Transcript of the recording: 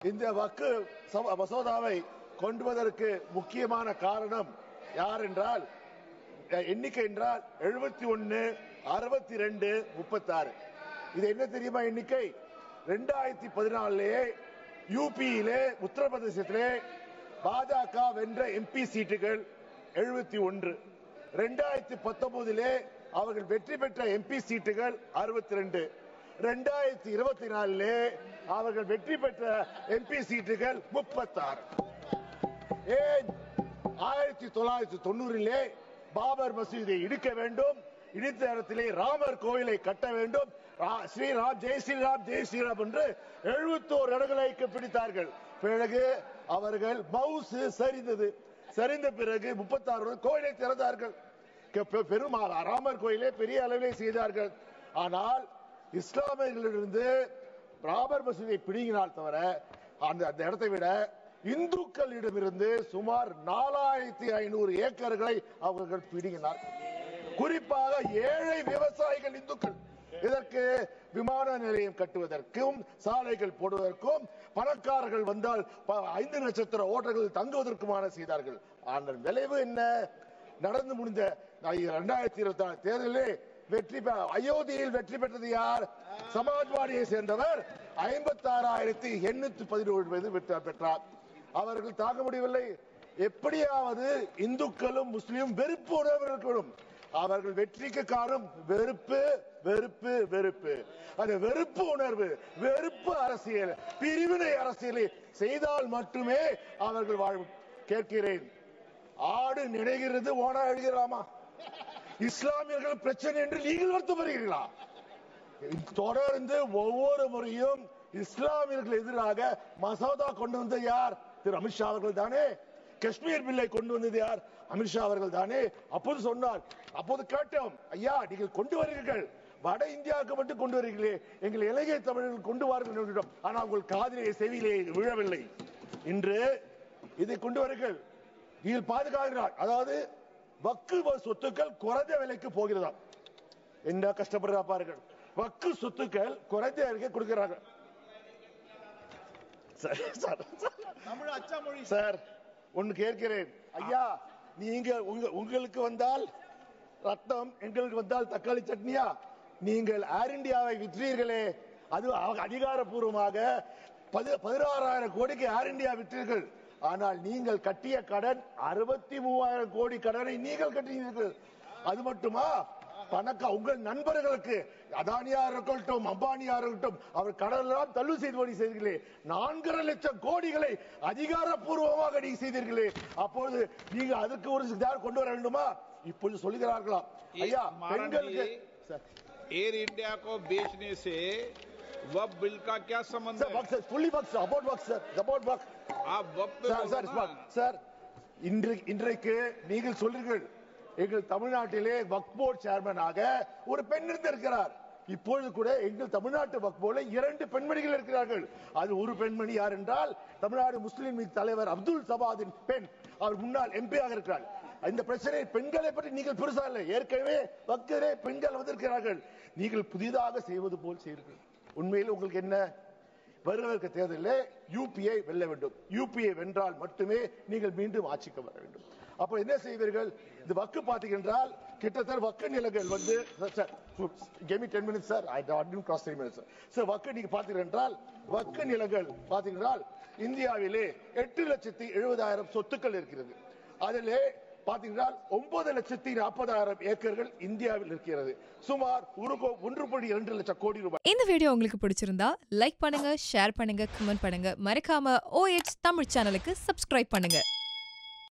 இந்த வக்கு மசோதாவை கொண்டு வருவதற்கு முக்கியமான காரணம் யார் என்றால் எண்ணிக்கை என்றால் 71, 62, 36. இது என்ன தெரியுமா எண்ணிக்கை? 2014 யூபியிலே உத்தரப்பிரதேசத்திலே பாஜக வென்ற எம்பி சீட்டுகள் 71. 2019 அவர்கள் வெற்றி பெற்ற எம்பி சீட்டுகள் 62. 2024 அவர்கள் வெற்றி பெற்ற எம்பி சீட்டுகள் 36. ஏன் 1990 பாபர் மசூதியை இடிக்க வேண்டும், இடித்த இடத்திலே ராமர் கோயிலை கட்ட வேண்டும், ஸ்ரீராம் ஜெய் ஸ்ரீராம் ஜெய் ஸ்ரீராம் என்று 71 இடங்களை பிடித்தார்கள். பிறகு அவர்கள் மவுசு சரிந்தது. சரிந்த பிறகு 36 கோயிலை திறந்தார்கள். பெருமாள் ராமர் கோயிலை பெரிய அளவிலே செய்தார்கள். ஆனால் இஸ்லாமியர்களிலிருந்து ராமர் மசூதியை பிடிங்கினால் தவிர அந்த இடத்தை விட இந்துக்களிடமிருந்து சுமார் 4500 ஏக்கர்களை அவர்கள் பிடுங்கினார். குறிப்பாக ஏழை விவசாயிகள் இந்துக்கள். இதற்கு விமான நிலையம் கட்டுவதற்கும் சாலைகள் போடுவதற்கும் பணக்காரர்கள் வந்தால் 5 நட்சத்திர ஓட்டல்கள் தங்குவதற்குமான செய்தார்கள். ஆனால் விளைவு என்ன? நடந்து முடிந்த 2024 தேர்தலில் அயோத்தியில் வெற்றி பெற்றது யார்? சமாஜ்வாடியை சேர்ந்தவர் 56,817 பெற்றார். அவர்கள் தாங்க முடியவில்லை. எப்படியாவது இந்துக்களும் முஸ்லிமும் வெறுப்பு உணர்வு இருக்கணும். அவர்கள் வெற்றிக்கு காரணம் வெறுப்பு வெறுப்பு வெறுப்பு. அந்த வெறுப்பு உணர்வு, வெறுப்பு அரசியல், பிரிவினை அரசியலை செய்தால் மட்டுமே அவர்கள் வாழும். கேட்கிறேன், ஆடு நினைக்கிறது ஓனா எழுகிறாமா? இஸ்லாமியர்கள் பிரச்சனை என்று நீங்கள் வருத்தப்படுகிறீர்களா? தொடர்ந்து ஒவ்வொரு முறையும் இஸ்லாமியர்கள் எதிராக மசோதா கொண்டு வந்த யார்? திரு அமித்ஷா அவர்கள் தானே. காஷ்மீர் பில்லை கொண்டு வந்தது யார்? அமித்ஷா அவர்கள் தானே. அப்போது சொன்னார், அப்போது கேட்டோம், ஐயா நீங்கள் கொண்டு வருகிறீர்கள், வட இந்தியாவுக்கு மட்டும் கொண்டு வருகிறீர்களே, எங்கள் இலங்கை தமிழர்கள் கொண்டு வாருங்கள். ஆனால் உங்கள் காதிலே செவியிலே விழவில்லை. இன்று இதை கொண்டு வருங்கள், நீங்கள் பாதுகாக்கிறார். அதாவது வக்கு சொத்துக்கள் குறைந்த விலைக்கு போகிறதா? என்ன கஷ்டப்படுறா பாருங்கள். வக்கு சொத்துக்கள் குறைந்த விலைக்கு கொடுக்கிறார்கள். சார் ஒன்னு கேட்கிறேன், ஐயா நீங்க உங்களுக்கு வந்தால் ரத்தம், எங்களுக்கு வந்தால் தக்காளி சட்னியா? நீங்கள் ஏர் இந்தியாவை விற்றீர்களே, அது அதிகாரப்பூர்வமாக 16,000 கோடிக்கு ஏர் இந்தியா விற்றீர்கள். ஆனால் நீங்கள் கட்டிய கடன் 63,000 கோடி கடனை நீங்கள் கட்டினீர்கள். அது மட்டுமா? உங்கள் நண்பர்களுக்கு அதானியா இருக்கட்டும், அம்பானியா இருக்கட்டும், அவர் கடனெல்லாம் தள்ளுபடி செய்தீர்களே. 4.5 லட்சம் கோடிகளை அதிகாரப்பூர்வமாக நீங்க செய்தீர்களே. அப்போது நீங்க அதுக்கு ஒரு கொண்டு வர வேண்டுமா? இப்போது சொல்லுகிறார்களா? ஐயா பெண்களுக்கு एयर इंडिया को बेचने से वक्फ बिल का क्या संबंध है? फुल्ली वक्फ, अबाउट वक्फ सर, अबाउट वक्फ. आप वक्फ पे சார் இன்றைக்கு நீங்கள் சொல்றீர்கள், எங்கள் தமிழ்நாட்டிலே வக்ஃப் போர்டு சேர்மனாக ஒரு பெண் இருந்திருக்கிறார். இப்பொழுது கூட எங்கள் தமிழ்நாட்டு வக்ஃப் போர்டில் 2 பெண்மணிகள் இருக்கிறார்கள். அது ஒரு பெண்மணி யார் என்றால் தமிழ்நாடு முஸ்லிம் லீக் தலைவர் அப்துல் சபாதின் பெண். அவர் முன்னாள் எம்பியாக இருக்கிறார். இந்த பிரச்சனை பெண்களை பற்றி நீங்கள் பெருசா இல்லை, ஏற்கனவே வக்ஃபிலே பெண்கள் வந்திருக்கிறார்கள். நீங்கள் புதிதாக செய்வது போல் செய்வீர்கள். உண்மையில் உங்களுக்கு என்ன? வருகிற தேர்தலில் யூபியை வெல்ல வேண்டும். யூபியை வென்றால் மட்டுமே நீங்கள் மீண்டும் ஆட்சிக்கு வர வேண்டும். அப்ப என்ன செய்வீர்கள்? இந்த வக்கு பாத்தீங்கன்றால் கிட்டத்தட்ட வக்கு நிலங்கள் வந்து give me 10 minutes sir, I didn't cross 3 minutes sir. வக்கு நீங்க பாத்தீங்கன்றால் வக்கு நிலங்கள் பாத்தீங்கன்றால் இந்தியாவிலே 8,70,000 சொத்துக்கள் இருக்கிறது. அதிலே பாத்தீங்கன்னா 9,40,000 ஏக்கர்கள் இந்தியாவில் இருக்கிறது. சுமார் 1.2 லட்சம் கோடி ரூபாய். இந்த வீடியோ உங்களுக்கு பிடிச்சிருந்தா லைக் பண்ணுங்க, ஷேர் பண்ணுங்க, கமெண்ட் பண்ணுங்க. மறக்காம OH தமிழ் சேனலுக்கு சப்ஸ்கிரைப் பண்ணுங்க.